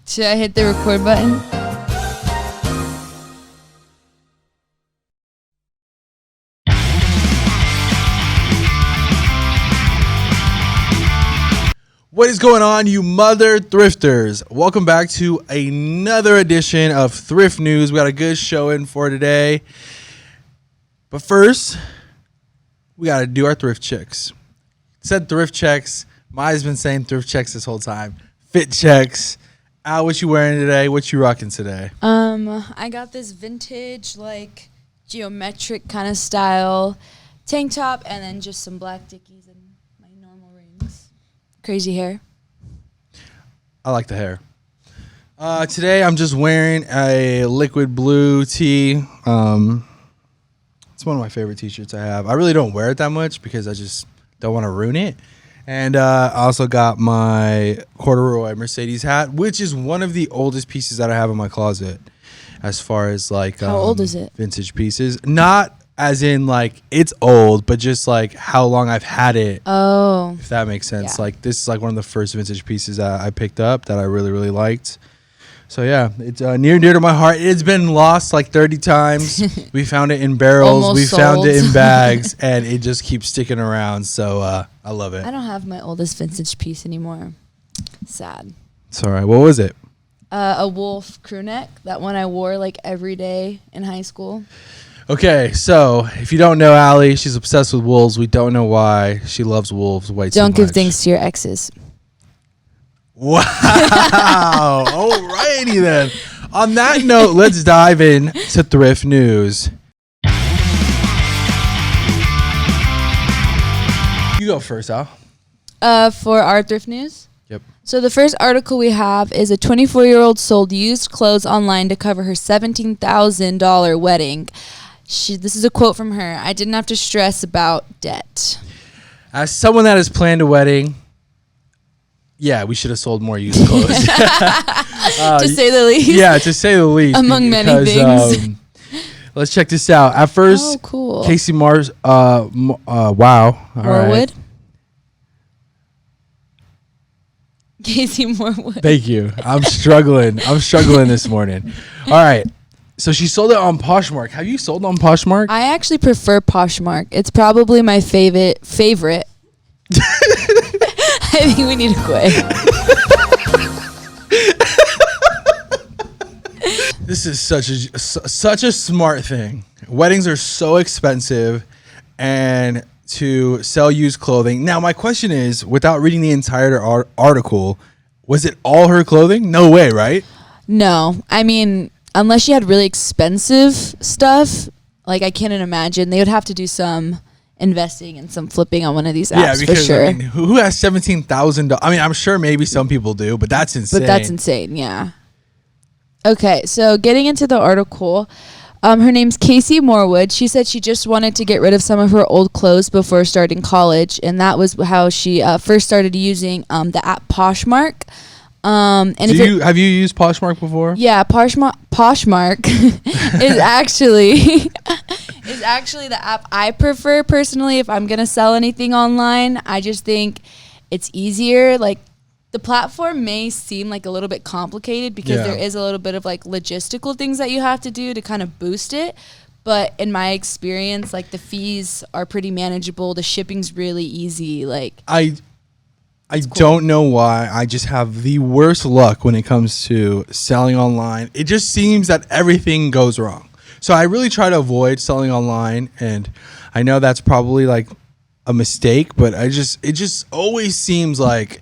Should I hit the record button? What is going on, you mother thrifters? Welcome back to another edition of Thrift News. We got a good show in for today. But first, we got to do our thrift checks. It said thrift checks. Maya's been saying thrift checks this whole time. Fit checks. Al, what you wearing today? What you rocking today? I got this vintage, like, geometric kind of style tank top and then just some black dickies and my normal rings. Crazy hair. I like the hair. Today, I'm just wearing a liquid blue tee. It's one of my favorite t-shirts I have. I really don't wear it that much because I just don't want to ruin it. And I also got my corduroy Mercedes hat, which is one of the oldest pieces that I have in my closet as far as like How old is it? Vintage pieces. Not as in like it's old, but just like how long I've had it. Oh. If that makes sense. Yeah. Like this is like one of the first vintage pieces that I picked up that I really, really liked. So yeah, it's near and dear to my heart. It's been lost like 30 times. We found it in barrels. Almost we found it sold. in bags, and it just keeps sticking around. So I love it. I don't have my oldest vintage piece anymore. Sad. It's all right. What was it? A wolf crew neck. That one I wore like every day in high school. Okay, so if you don't know Allie, she's obsessed with wolves. We don't know why. She loves wolves way too much. Don't give things to your exes. Wow. Alrighty then. On that note, let's dive in to Thrift News. You go first, Al. For our thrift news? Yep. So the first article we have is a 24-year-old sold used clothes online to cover her $17,000 wedding. This is a quote from her. "I didn't have to stress about debt." As someone that has planned a wedding, yeah, we should have sold more used clothes. To say the least. Yeah, to say the least. Among many things. Let's check this out. At first, Oh, cool. Casey Mars, wow. All Morwood? right. Casey Morwood. Thank you. I'm struggling this morning. All right. So she sold it on Poshmark. Have you sold on Poshmark? I actually prefer Poshmark. It's probably my favorite. I think we need to quit. This is such a smart thing. Weddings are so expensive, and to sell used clothing. Now, my question is, without reading the entire article, was it all her clothing? No way, right? No. I mean, unless she had really expensive stuff, like I can't imagine. They would have to do some investing and some flipping on one of these apps, Yeah, because for sure. I mean, who has $17,000? I mean, I'm sure maybe some people do, but that's insane. But that's insane, yeah. Okay, so getting into the article, her name's Casey Morwood. She said she just wanted to get rid of some of her old clothes before starting college, and that was how she first started using the app Poshmark. And have you used Poshmark before? Yeah, Poshmark is actually the app I prefer personally if I'm gonna sell anything online. I just think it's easier. Like, the platform may seem like a little bit complicated because there is a little bit of like logistical things that you have to do to kind of boost it. But in my experience, like, the fees are pretty manageable. The shipping's really easy. Like, I don't know why. I just have the worst luck when it comes to selling online. It just seems that everything goes wrong. So I really try to avoid selling online, and I know that's probably like a mistake, but it just always seems like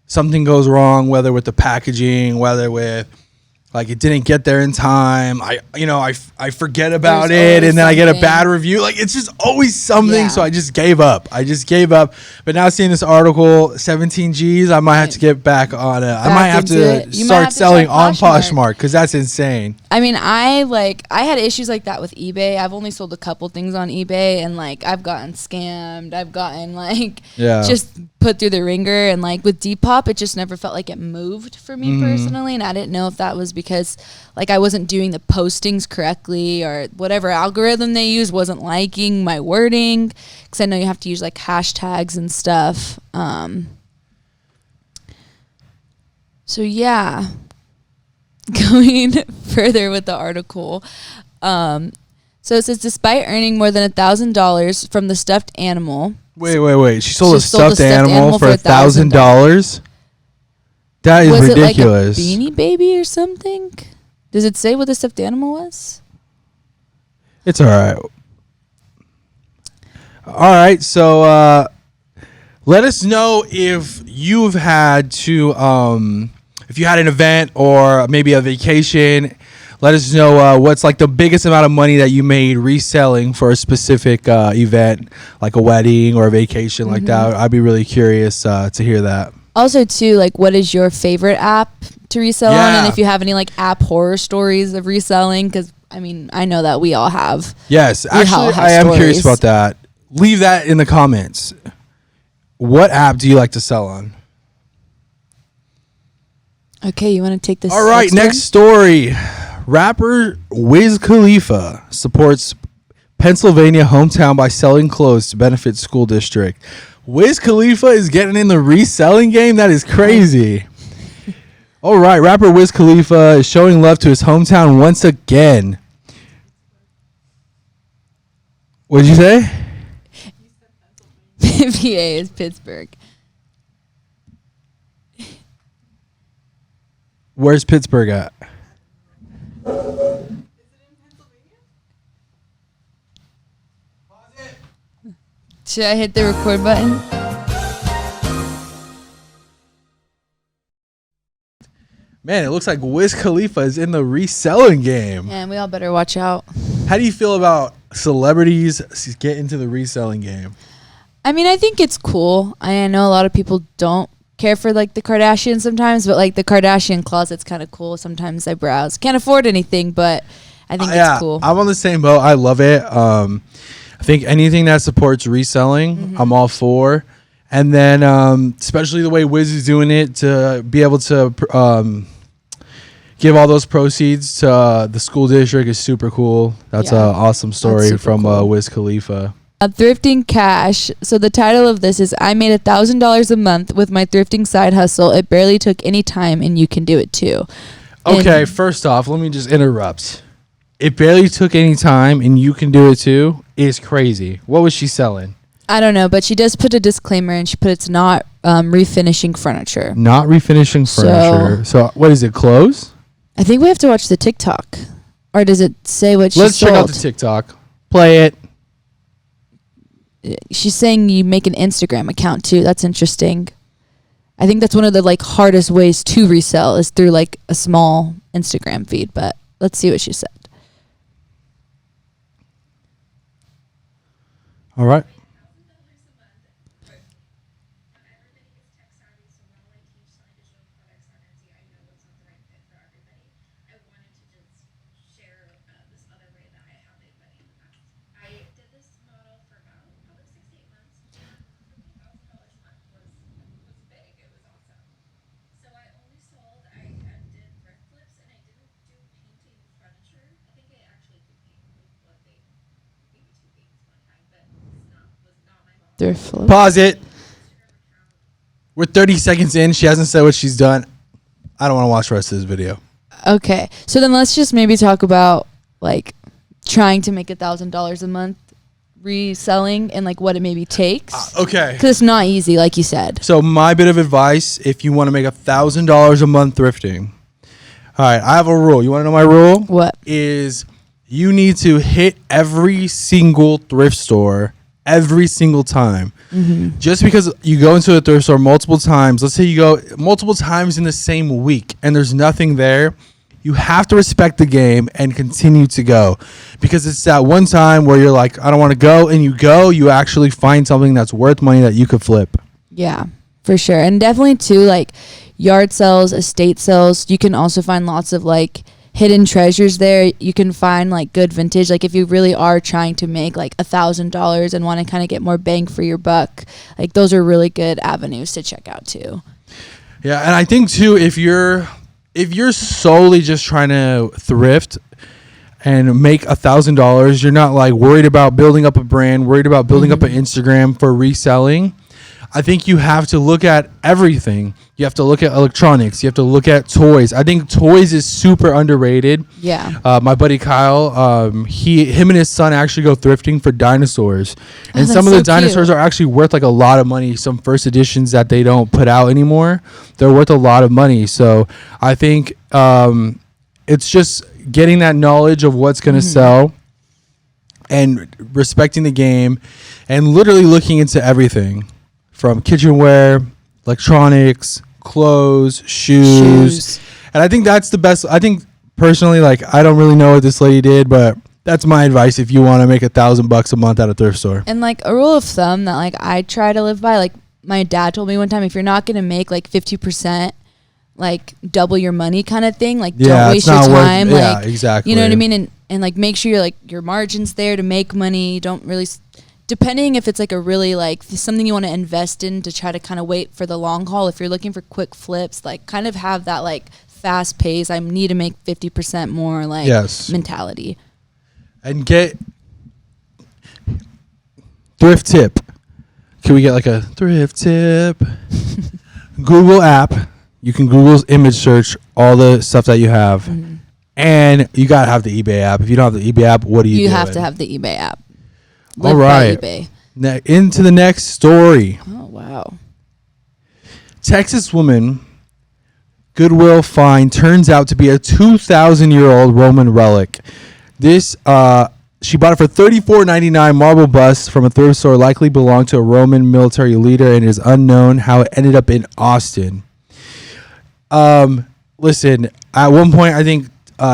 something goes wrong, whether with the packaging, whether with like it didn't get there in time. I forget about it, and then I get a bad review. Like, it's just always something. Yeah. So I just gave up. But now seeing this article, 17 G's, I might have to get back on it. I might have to start selling on Poshmark because that's insane. I mean, I had issues like that with eBay. I've only sold a couple things on eBay, and like I've gotten scammed. I've gotten just put through the ringer, and like with Depop, it just never felt like it moved for me personally, and I didn't know if that was because like I wasn't doing the postings correctly or whatever algorithm they use wasn't liking my wording, because I know you have to use like hashtags and stuff. So yeah. Going further with the article, so it says despite earning more than $1,000 from the stuffed animal. Wait! She sold a stuffed animal for $1,000. That is ridiculous. Was it like a Beanie Baby or something? Does it say what the stuffed animal was? It's all right. All right, so let us know if you've had to. If you had an event or maybe a vacation, let us know what's like the biggest amount of money that you made reselling for a specific event, like a wedding or a vacation like that. I'd be really curious to hear that. Also, too, like what is your favorite app to resell on? And if you have any like app horror stories of reselling, because I mean, I know that we all have. Yes, actually, I am curious about that. Leave that in the comments. What app do you like to sell on? Okay, you want to take this? All right, next story. Rapper Wiz Khalifa supports Pennsylvania hometown by selling clothes to benefit school district. Wiz Khalifa is getting in the reselling game? That is crazy. All right, rapper Wiz Khalifa is showing love to his hometown once again. What did you say? PA is Pittsburgh. Where's Pittsburgh at? Should I hit the record button? Man, it looks like Wiz Khalifa is in the reselling game. And we all better watch out. How do you feel about celebrities get into the reselling game? I mean, I think it's cool. I know a lot of people don't care for like the Kardashians sometimes, but like the Kardashian closet's kind of cool. Sometimes I browse. Can't afford anything, but I think it's cool. I'm on the same boat. I love it. I think anything that supports reselling, I'm all for. And then especially the way Wiz is doing it, to be able to give all those proceeds to the school district is super cool. That's an awesome story from Wiz Khalifa. Thrifting cash. So the title of this is I made $1,000 a month with my thrifting side hustle. It barely took any time and you can do it too. Okay, first off, let me just interrupt. It barely took any time and you can do it too is crazy. What was she selling? I don't know, but she does put a disclaimer and she put it's not refinishing furniture. Not refinishing furniture. So what is it, clothes? I think we have to watch the TikTok. Or does it say what she sold? Let's check out the TikTok. Play it. She's saying you make an Instagram account too. That's interesting. I think that's one of the like hardest ways to resell is through like a small Instagram feed, but let's see what she said. All right. Pause it. We're 30 seconds in. She hasn't said what she's done. I don't want to watch the rest of this video. Okay. So then let's just maybe talk about like trying to make $1,000 a month reselling and like what it maybe takes. Okay. Because it's not easy, like you said. So my bit of advice, if you want to make $1,000 a month thrifting. All right. I have a rule. You want to know my rule? What? Is you need to hit every single thrift store every single time. Just because you go into a thrift store multiple times, let's say you go multiple times in the same week and there's nothing there, you have to respect the game and continue to go, because it's that one time where you're like, I don't want to go, and you actually find something that's worth money that you could flip. Yeah, for sure. And definitely too, like yard sales, estate sales, you can also find lots of like hidden treasures there. You can find like good vintage. Like if you really are trying to make like $1,000 and want to kind of get more bang for your buck, like those are really good avenues to check out too. Yeah, and I think too, if you're solely just trying to thrift and make $1,000, you're not like worried about building up a brand, worried about building up an Instagram for reselling. I think you have to look at everything. You have to look at electronics. You have to look at toys. I think toys is super underrated. Yeah. My buddy Kyle, him and his son actually go thrifting for dinosaurs, and some of the dinosaurs are actually worth like a lot of money. Some first editions that they don't put out anymore, they're worth a lot of money. So I think it's just getting that knowledge of what's going to sell, and respecting the game, and literally looking into everything. From kitchenware, electronics, clothes, shoes. And I think that's the best. I think personally, like, I don't really know what this lady did, but that's my advice if you want to make $1,000 a month at a thrift store. And like a rule of thumb that like I try to live by, like my dad told me one time, if you're not going to make like 50%, like double your money kind of thing, like don't waste your time. Yeah, exactly. You know what I mean? And like make sure you're like your margin's there to make money. Don't really... Depending if it's like a really like something you want to invest in to try to kind of wait for the long haul. If you're looking for quick flips, like kind of have that like fast pace. I need to make 50% more like mentality. And get thrift tip. Can we get like a thrift tip? Google app. You can Google image search all the stuff that you have. And you got to have the eBay app. If you don't have the eBay app, what do you do? You have to have the eBay app. All right. Into the next story. Oh, wow. Texas woman Goodwill find turns out to be a 2,000-year-old Roman relic. This she bought it for $34.99. Marble bust from a thrift store likely belonged to a Roman military leader, and it is unknown how it ended up in Austin. Listen, at one point I think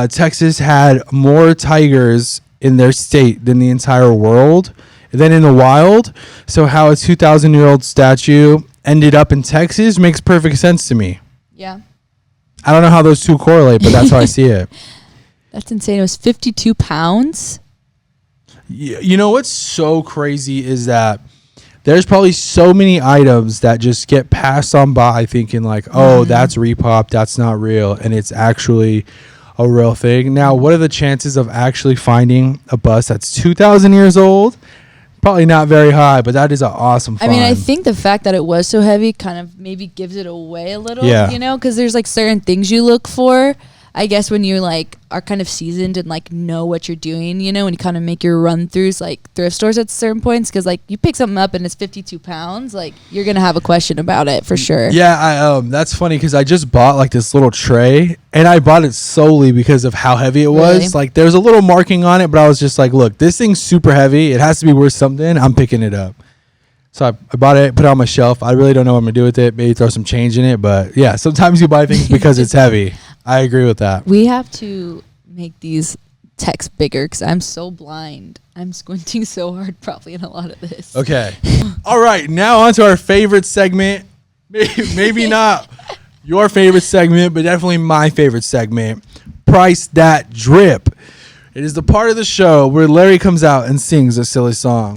Texas had more tigers in their state than the entire world, than in the wild. So how a 2,000-year-old statue ended up in Texas makes perfect sense to me. Yeah. I don't know how those two correlate, but that's how I see it. That's insane. It was 52 pounds. You know what's so crazy is that there's probably so many items that just get passed on by thinking like, oh, that's repop, that's not real, and it's actually a real thing. Now, what are the chances of actually finding a bust that's 2,000 years old? Probably not very high, but that is an awesome find. I mean, I think the fact that it was so heavy kind of maybe gives it away a little, you know, because there's like certain things you look for, I guess, when you like are kind of seasoned and like know what you're doing, you know, and you kind of make your run throughs like thrift stores at certain points, because like you pick something up and it's 52 pounds, like you're gonna have a question about it for sure. Yeah, that's funny because I just bought like this little tray, and I bought it solely because of how heavy it was. Really? Like there's a little marking on it, but I was just like, look, this thing's super heavy. It has to be worth something. I'm picking it up. So I bought it, put it on my shelf. I really don't know what I'm gonna do with it. Maybe throw some change in it, but yeah, sometimes you buy things because it's heavy. I agree with that. We have to make these texts bigger because I'm so blind. I'm squinting so hard probably in a lot of this. Okay. All right. Now on to our favorite segment. Maybe not your favorite segment, but definitely my favorite segment. Price That Drip. It is the part of the show where Larry comes out and sings a silly song.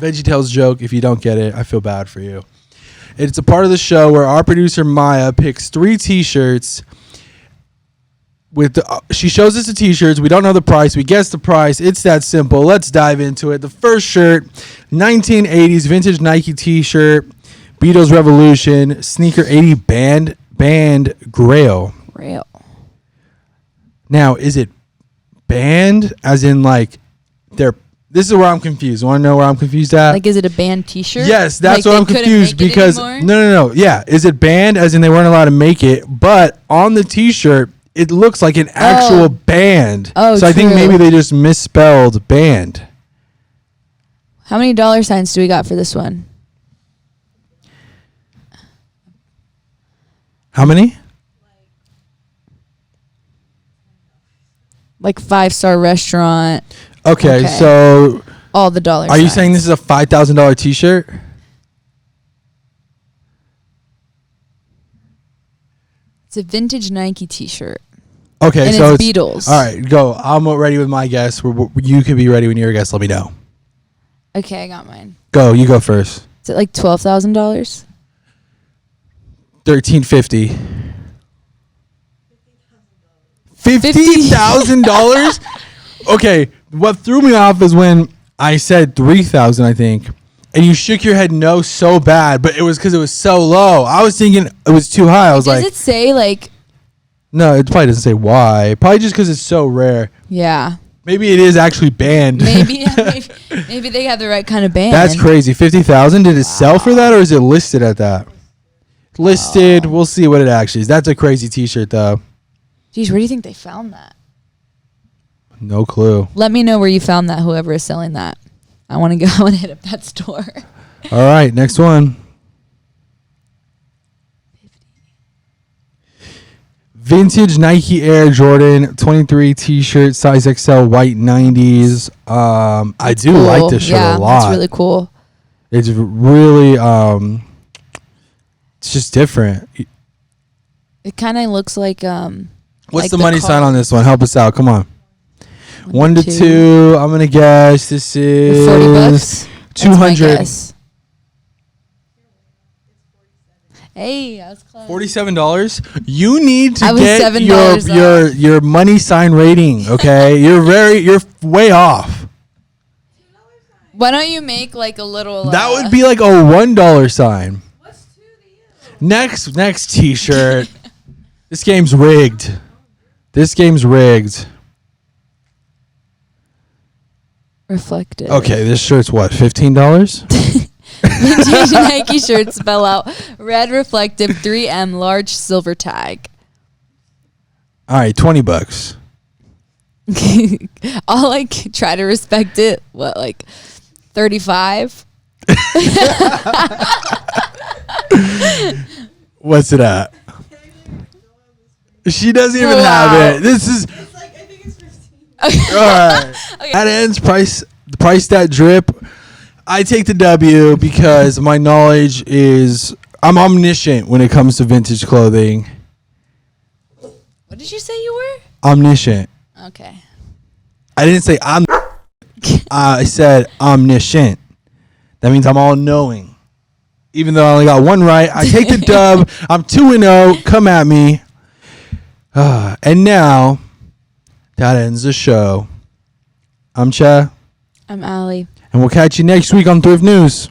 VeggieTales joke. If you don't get it, I feel bad for you. It's a part of the show where our producer Maya picks 3 T-shirts. She shows us the T-shirts. We don't know the price. We guess the price. It's that simple. Let's dive into it. The first shirt, 1980s vintage Nike T-shirt, Beatles Revolution, sneaker 80 band Grail. Grail. Now, is it band as in like they're? This is where I'm confused. Want to know where I'm confused at? Like, is it a band T-shirt? Yes, that's like what I'm confused because no. Yeah, is it band as in they weren't allowed to make it? But on the T-shirt, it looks like an actual band. Oh, so I think maybe they just misspelled band. How many dollar signs do we got for this one? How many? Like 5-star restaurant. Okay, so all the dollar signs. Are you saying this is a $5,000 T-shirt? It's a vintage Nike T-shirt. Okay, And so it's Beatles. All right, go. I'm ready with my guess. You can be ready when your guess. Let me know. Okay, I got mine. Go. You go first. Is it like $12,000? $1,350. $50,000. Okay, what threw me off is when I said 3,000, I think, and you shook your head no so bad, but it was because it was so low. I was thinking it was too high. I was Does it say like? No, it probably doesn't say why. Probably just because it's so rare. Yeah. Maybe it is actually banned. Maybe they have the right kind of band. That's crazy. 50,000. Did it sell for that, or is it listed at that? Listed. We'll see what it actually is. That's a crazy T-shirt, though. Jeez, where do you think they found that? No clue. Let me know where you found that. Whoever is selling that, I want to go. I want to hit up that store. All right, next one. Vintage Nike Air Jordan 23 T-shirt, size XL, white 90s. I do cool. like this shirt a lot. It's really cool. It's really, it's just different. It kind of looks like What's like the money sign on this one? Help us out. Come on. 1 to 2. 2. I'm gonna guess this is $40. 200. Hey, I was close. $47. You need to I was get $7 your money sign rating. Okay, you're way off. Why don't you make like a little? That would be like a $1 sign. What's 2 to you? Next T-shirt. This game's rigged. Reflective. Okay, this shirt's what? $15. Vintage Nike shirt, spell out red reflective 3M large silver tag. All right, $20. I'll like try to respect it. What, like 35? What's it at? She doesn't even have it. This is It's like, I think it's 15. all right. Okay. That ends price that drip. I take the W because my knowledge is I'm omniscient when it comes to vintage clothing. What did you say you were? Omniscient. Okay. I didn't say I'm. I said omniscient. That means I'm all knowing. Even though I only got one right, I take the dub. I'm 2-0. Come at me. And now that ends the show. I'm Che. I'm Allie. And we'll catch you next week on Thrift News.